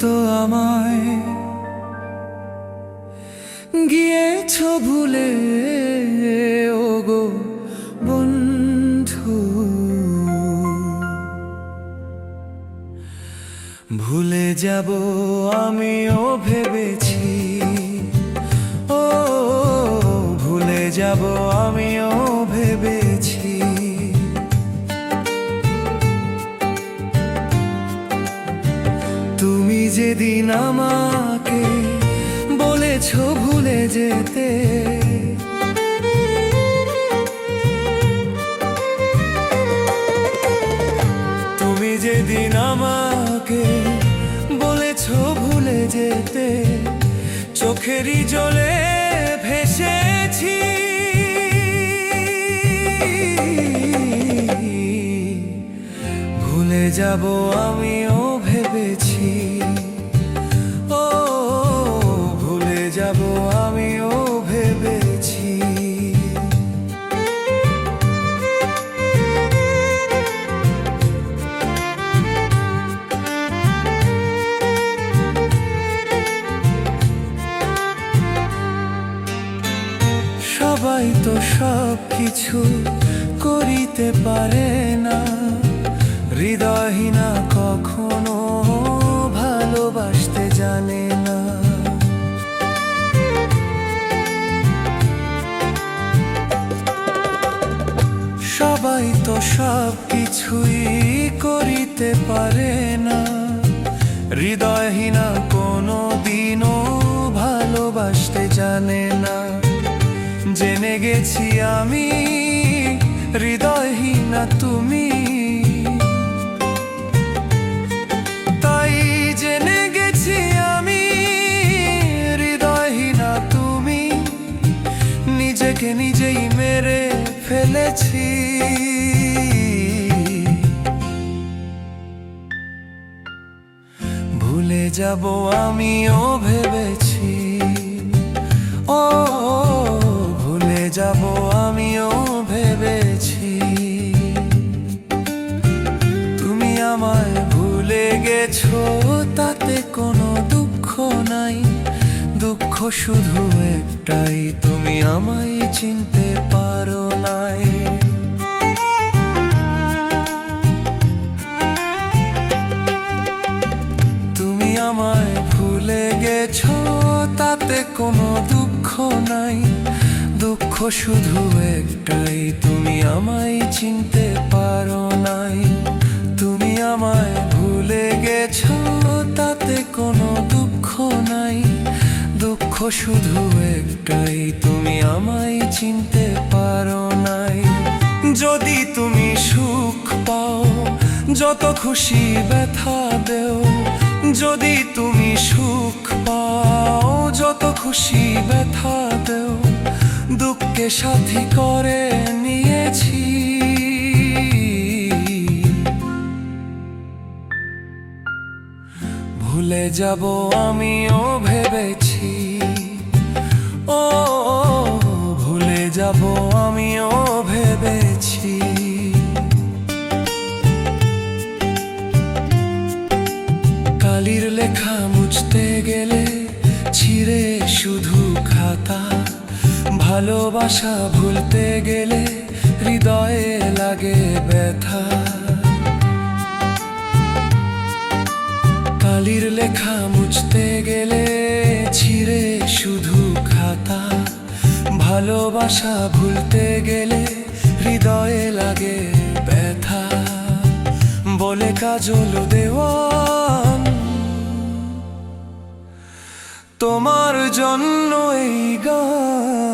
তো আমায় গিয়েছো ভুলে ওগো বন্ধু, ভুলে যাব আমিও ভেবেছি, ও ভুলে যাব আমিও ভেবেছি। তুমি যেদিন আমাকে বলেছো ভুলে যেতে, তুমি যেদিন আমাকে বলেছো ভুলে যেতে, চোখেরই জলে ভেসেছি। ভুলে যাব আমিও ভেবেছি, ও ভুলে যাব আমিও ভেবেছি। সবাই তো সব কিছু করিতে পারে না, হৃদয়হীনা কখনো ভালোবাসতে জানে না। সবাই তো সব কিছুই করিতে পারে না, হৃদয়হীনা কোনো দিনও ভালোবাসতে জানে না। জেনে গেছি আমি হৃদয়হীনা তুমি, তাই জেনে গেছি আমি হৃদয়হীনা তুমি, নিজেকে নিজেই মেরে ফেলেছি। ভুলে যাব আমিও ভেবেছি, ও ভুলে যাব আমিও ভেবেছি। তুমি আমায় ভুলে গেছো তাতে কোনো দুঃখ নাই, দুঃখ শুধু একটাই, তুমি আমায় চিনতে পারো নাই। তুমি আমায় ভুলে গেছো তাতে কোনো দুঃখ নাই, দুঃখ শুধু একটাই, তুমি আমায় চিনতে পারো নাই। তুমি আমায় ভুলে গেছো তাতে কোনো দুঃখ নাই, দুঃখ শুধু একটাই, তুমি আমায় চিনতে পারো নাই। যদি তুমি সুখ পাও যত খুশি ব্যথা দেও, যদি তুমি সুখ পাও যত খুশি ব্যথা দেও, দুঃখকে সাথী করে নিয়েছি। ভুলে যাব আমিও ভেবেছি, ও ভুলে যাব আমিও ভেবেছি। কালির লেখা মুছতে গেলে ছিঁড়ে শুধু খাতা, ভালোবাসা ভুলতে গেলে হৃদয়ে লাগে ব্যথা। কালির লেখা মুছতে গেলে ছিঁড়ে শুধু খাতা, ভালোবাসা ভুলতে গেলে হৃদয়ে লাগে ব্যথা। বলে কাজল দেওয়ান তোমার জন্য এই গান।